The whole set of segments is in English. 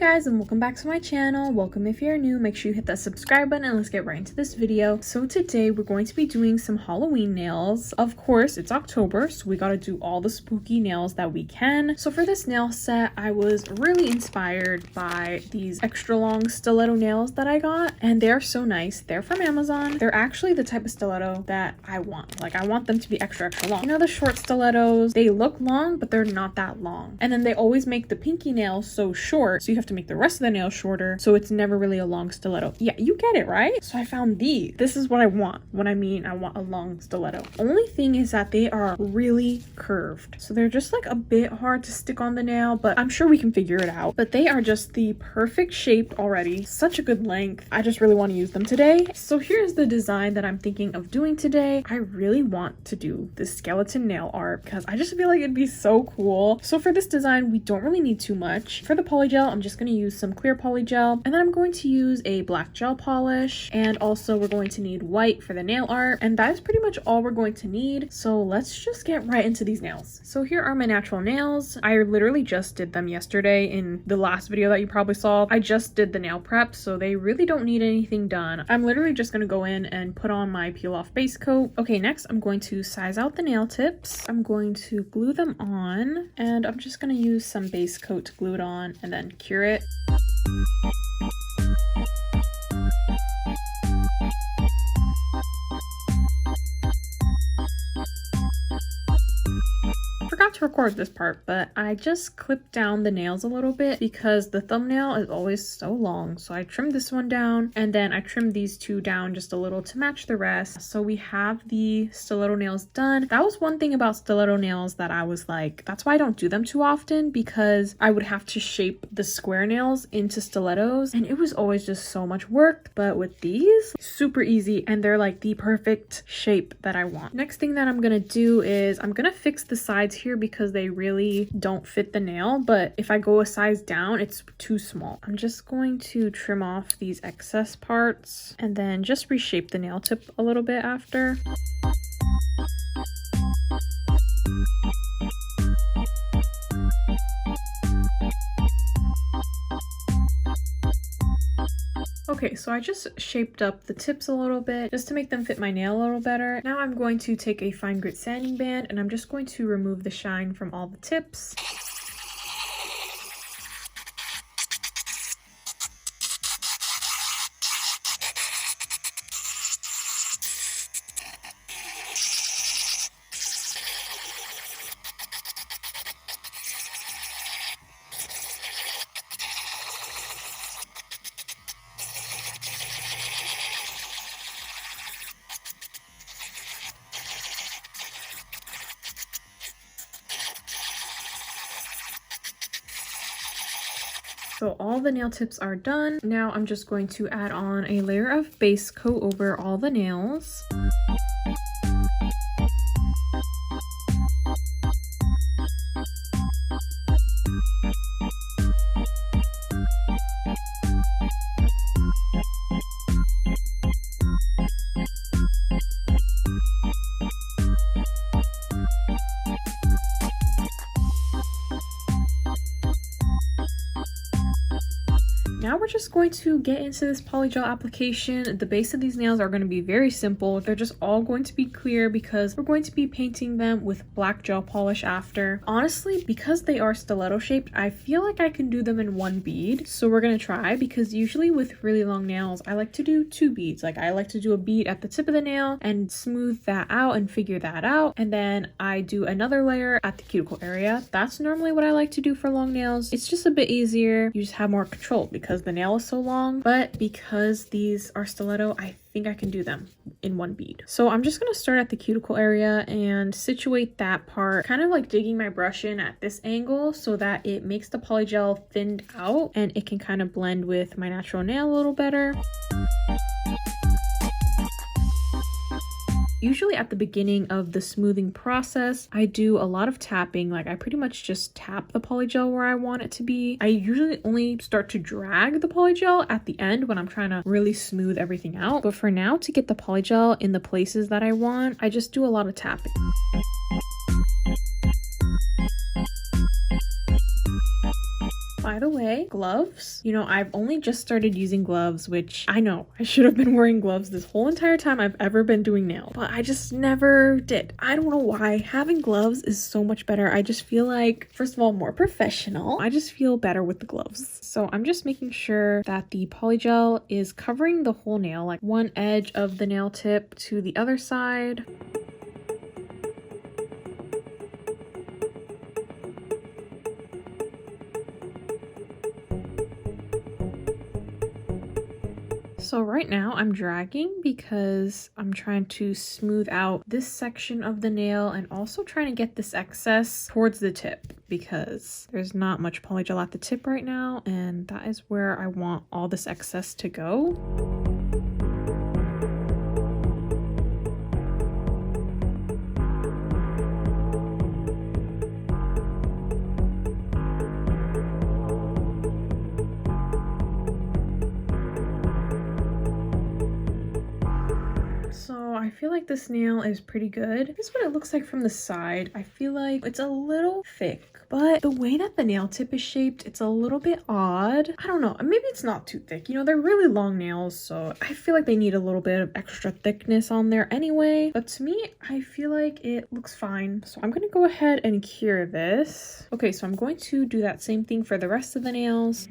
guys, and welcome back to my channel. Welcome if you're new. Make sure you hit that subscribe button and let's get right into this video. So today we're going to be doing some Halloween nails. Of course, it's October, so we gotta do all the spooky nails that we can. So for this nail set, I was really inspired by these extra long stiletto nails that I got, and they're so nice. They're from Amazon. They're actually the type of stiletto that I want. Like, I want them to be extra long. You know, the short stilettos, they look long, but they're not that long. And then they always make the pinky nails so short, so you have to make the rest of the nail shorter, so it's never really a long stiletto. Yeah, you get it, right? So I found these. This is what I want when I mean I want a long stiletto. Only thing is that they are really curved, so they're just like a bit hard to stick on the nail, but I'm sure we can figure it out. But they are just the perfect shape already. Such a good length. I just really want to use them today. So here's the design that I'm thinking of doing today. I really want to do this skeleton nail art because I just feel like it'd be so cool. So for this design, we don't really need too much. For the polygel, I'm just going to use some clear polygel, and then I'm going to use a black gel polish, and also we're going to need white for the nail art, and that is pretty much all we're going to need. So let's just get right into these nails. So here are my natural nails. I literally just did them yesterday in the last video that you probably saw. I just did the nail prep, so they really don't need anything done. I'm literally just going to go in and put on my peel off base coat. Okay, next I'm going to size out the nail tips. I'm going to glue them on, and I'm just going to use some base coat to glue it on and then cure it. Forgot to record this part, but I just clipped down the nails a little bit because the thumbnail is always so long. So I trimmed this one down, and then I trimmed these two down just a little to match the rest. So we have the stiletto nails done. That was one thing about stiletto nails that I was like, that's why I don't do them too often, because I would have to shape the square nails into stilettos, and it was always just so much work. But with these, super easy, and they're like the perfect shape that I want. Next thing that I'm gonna do is I'm gonna fix the sides here because they really don't fit the nail, but if I go a size down, it's too small. I'm just going to trim off these excess parts and then just reshape the nail tip a little bit after. Okay, so I just shaped up the tips a little bit just to make them fit my nail a little better. Now I'm going to take a fine grit sanding band, and I'm just going to remove the shine from all the tips. So all the nail tips are done. Now I'm just going to add on a layer of base coat over all the nails. Now we're just going to get into this polygel application. The base of these nails are going to be very simple. They're just all going to be clear because we're going to be painting them with black gel polish after. Honestly, because they are stiletto shaped, I feel like I can do them in one bead. So we're going to try, because usually with really long nails, I like to do two beads. Like, I like to do a bead at the tip of the nail and smooth that out and figure that out. And then I do another layer at the cuticle area. That's normally what I like to do for long nails. It's just a bit easier. You just have more control because the nail is so long, but because these are stiletto, I think I can do them in one bead. So I'm just going to start at the cuticle area and situate that part, kind of like digging my brush in at this angle so that it makes the polygel thinned out and it can kind of blend with my natural nail a little better. Usually at the beginning of the smoothing process, I do a lot of tapping. Like, I pretty much just tap the polygel where I want it to be. I usually only start to drag the polygel at the end when I'm trying to really smooth everything out. But for now, to get the polygel in the places that I want, I just do a lot of tapping. the way, gloves. You know, I've only just started using gloves, which I know I should have been wearing gloves this whole entire time I've ever been doing nails, but I just never did. I don't know why. Having gloves is so much better. I just feel like, first of all, more professional. I just feel better with the gloves. So I'm just making sure that the polygel is covering the whole nail, like one edge of the nail tip to the other side. So right now I'm dragging because I'm trying to smooth out this section of the nail and also trying to get this excess towards the tip because there's not much polygel at the tip right now, and that is where I want all this excess to go. I feel like this nail is pretty good. This is what it looks like from the side. I feel like it's a little thick, but the way that the nail tip is shaped, it's a little bit odd. I don't know, maybe it's not too thick. You know, they're really long nails, so I feel like they need a little bit of extra thickness on there anyway. But to me, I feel like it looks fine. So I'm gonna go ahead and cure this. Okay, so I'm going to do that same thing for the rest of the nails.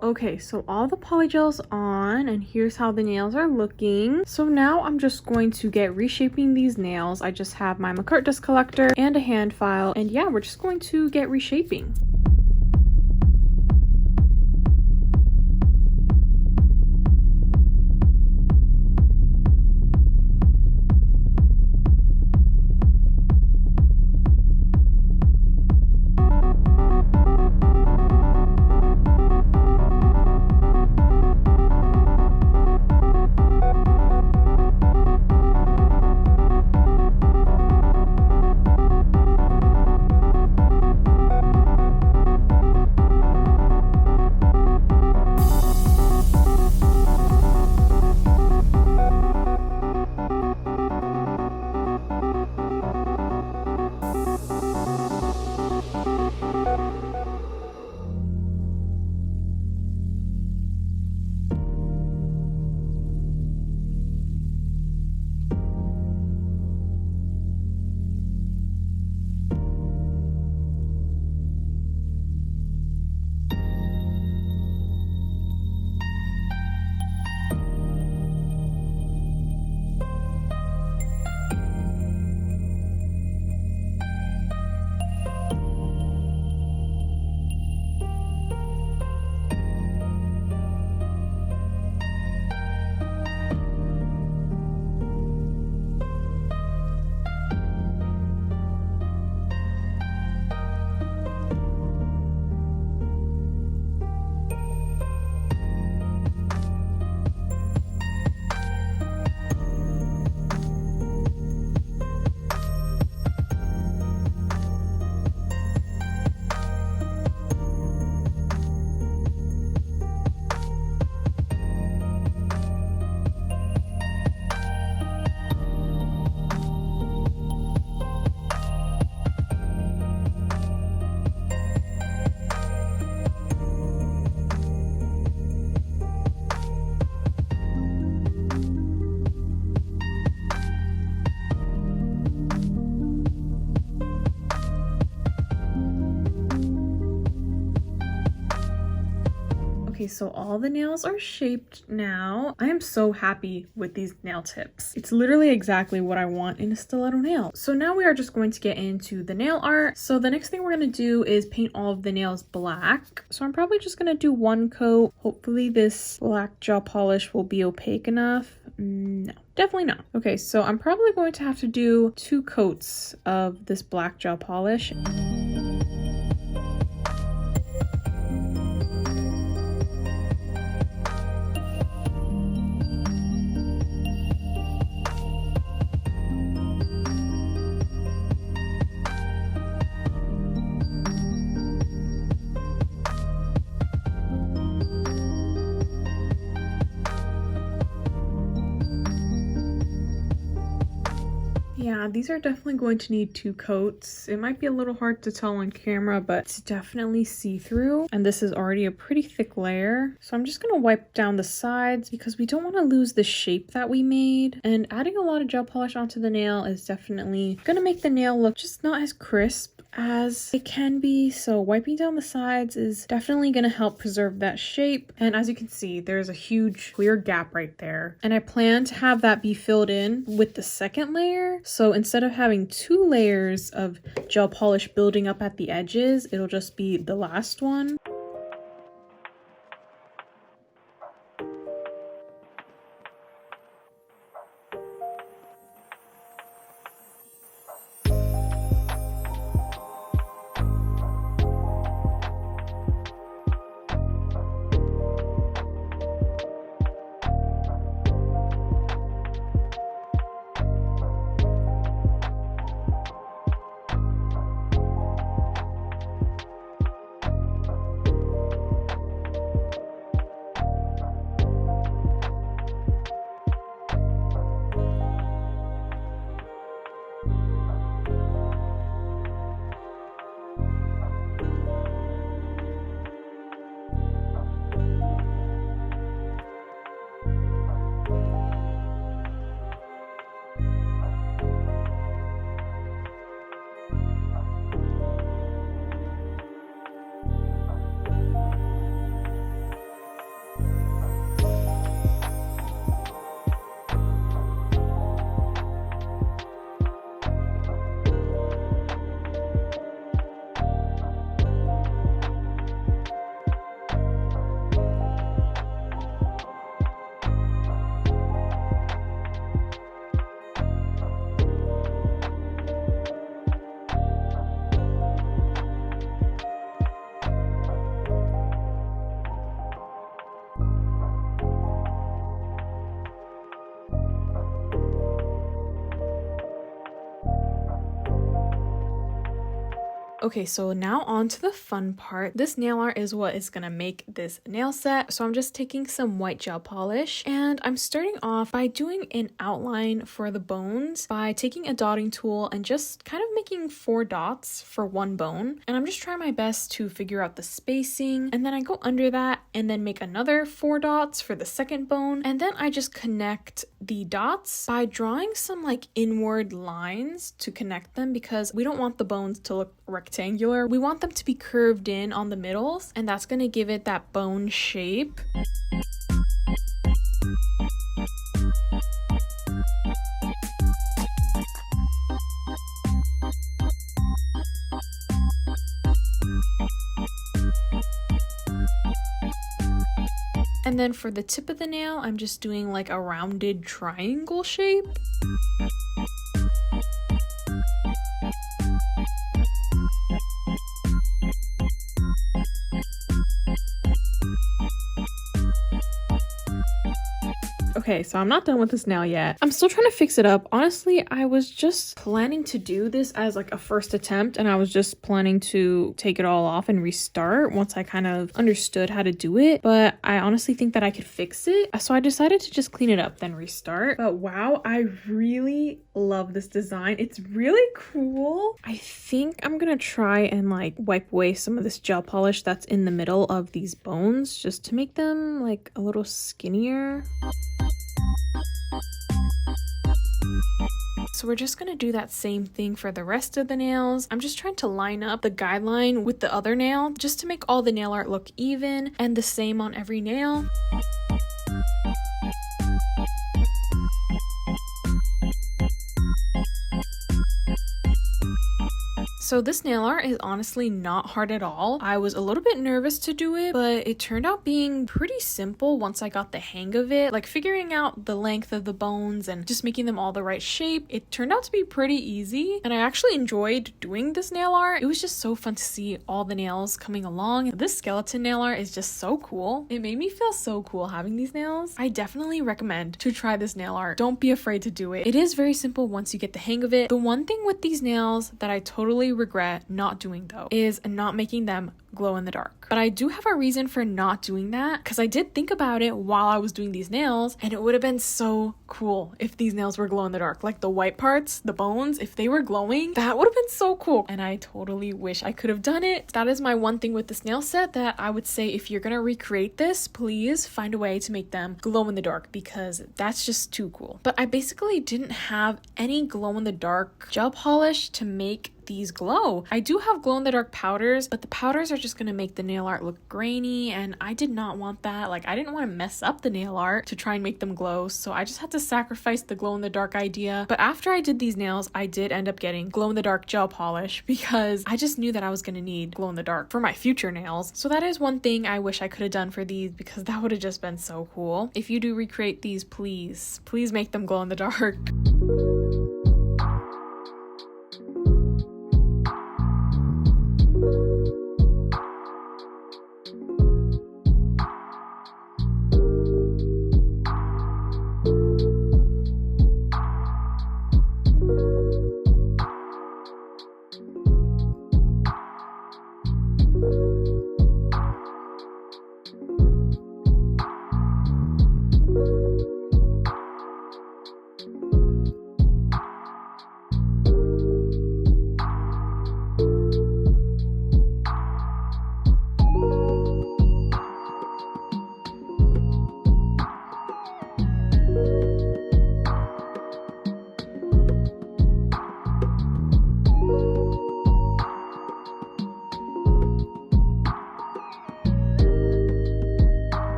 Okay, so all the polygel's on, and here's how the nails are looking. So now I'm just going to get reshaping these nails. I just have my Makartt dust collector and a hand file, and yeah, we're just going to get reshaping. Okay, so all the nails are shaped now. I am so happy with these nail tips. It's literally exactly what I want in a stiletto nail. So now we are just going to get into the nail art. So the next thing we're going to do is paint all of the nails black. So I'm probably just going to do one coat. Hopefully this black gel polish will be opaque enough. No, definitely not. Okay, so I'm probably going to have to do 2 coats of this black gel polish. Yeah, these are definitely going to need 2 coats. It might be a little hard to tell on camera, but it's definitely see-through. And this is already a pretty thick layer. So I'm just going to wipe down the sides because we don't want to lose the shape that we made. And adding a lot of gel polish onto the nail is definitely going to make the nail look just not as crisp as it can be. So wiping down the sides is definitely going to help preserve that shape. And as you can see, there's a huge clear gap right there. And I plan to have that be filled in with the second layer. So instead of having 2 layers of gel polish building up at the edges, it'll just be the last one. Okay, so now on to the fun part. This nail art is what is gonna make this nail set. So I'm just taking some white gel polish and I'm starting off by doing an outline for the bones by taking a dotting tool and just kind of making 4 dots for one bone. And I'm just trying my best to figure out the spacing, and then I go under that and then make another 4 dots for the second bone. And then I just connect the dots by drawing some like inward lines to connect them, because we don't want the bones to look rectangular. We want them to be curved in on the middles, and that's going to give it that bone shape. And then for the tip of the nail, I'm just doing like a rounded triangle shape. Okay, so I'm not done with this nail yet. I'm still trying to fix it up. Honestly, I was just planning to do this as like a first attempt, and I was just planning to take it all off and restart once I kind of understood how to do it. But I honestly think that I could fix it. So I decided to just clean it up, then restart. But wow, I really love this design. It's really cool. I think I'm gonna try and like wipe away some of this gel polish that's in the middle of these bones just to make them like a little skinnier. So we're just going to do that same thing for the rest of the nails. I'm just trying to line up the guideline with the other nail just to make all the nail art look even and the same on every nail. So this nail art is honestly not hard at all. I was a little bit nervous to do it, but it turned out being pretty simple once I got the hang of it. Like figuring out the length of the bones and just making them all the right shape. It turned out to be pretty easy, and I actually enjoyed doing this nail art. It was just so fun to see all the nails coming along. This skeleton nail art is just so cool. It made me feel so cool having these nails. I definitely recommend to try this nail art. Don't be afraid to do it. It is very simple once you get the hang of it. The one thing with these nails that I totally regret not doing though is not making them glow in the dark. But I do have a reason for not doing that, because I did think about it while I was doing these nails, and it would have been so cool if these nails were glow in the dark. Like the white parts, the bones, if they were glowing, that would have been so cool. And I totally wish I could have done it. That is my one thing with this nail set that I would say, if you're gonna recreate this, please find a way to make them glow in the dark, because that's just too cool. But I basically didn't have any glow in the dark gel polish to make these glow. I do have glow in the dark powders, but the powders are just gonna make the nail art look grainy, and I did not want that. Like, I didn't want to mess up the nail art to try and make them glow, so I just had to sacrifice the glow in the dark idea. But after I did these nails, I did end up getting glow in the dark gel polish, because I just knew that I was gonna need glow in the dark for my future nails. So that is one thing I wish I could have done for these, because that would have just been so cool. If you do recreate these, please make them glow in the dark.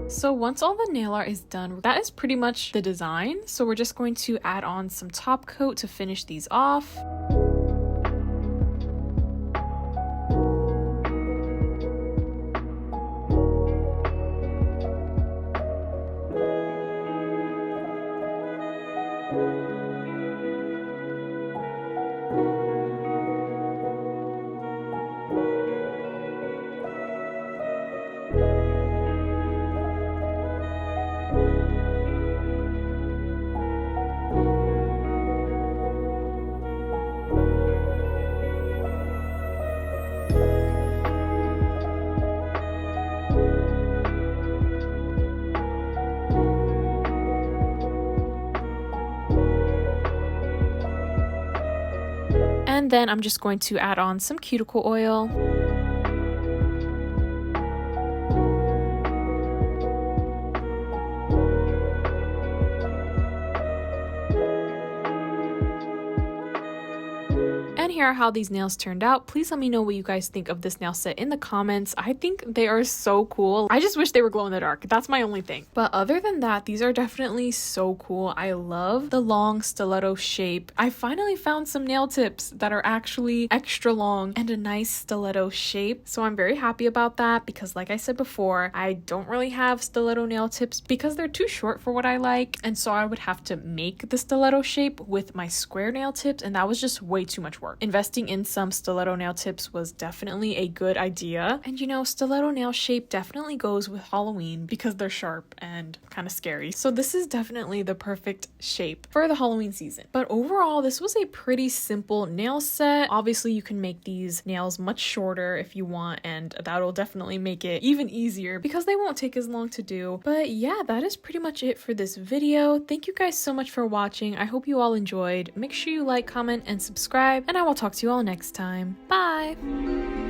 So once all the nail art is done, that is pretty much the design. So we're just going to add on some top coat to finish these off. And then I'm just going to add on some cuticle oil. And here are how these nails turned out. Please let me know what you guys think of this nail set in the comments. I think they are so cool. I just wish they were glow in the dark. That's my only thing. But other than that, these are definitely so cool. I love the long stiletto shape. I finally found some nail tips that are actually extra long and a nice stiletto shape. So I'm very happy about that because like I said before, I don't really have stiletto nail tips because they're too short for what I like. And so I would have to make the stiletto shape with my square nail tips, and that was just way too much work. Investing in some stiletto nail tips was definitely a good idea. And you know, stiletto nail shape definitely goes with Halloween because they're sharp and kind of scary. So this is definitely the perfect shape for the Halloween season. But overall, this was a pretty simple nail set. Obviously, you can make these nails much shorter if you want, and that'll definitely make it even easier because they won't take as long to do. But yeah, that is pretty much it for this video. Thank you guys so much for watching. I hope you all enjoyed. Make sure you like, comment, and subscribe, and I will talk to you all next time. Bye!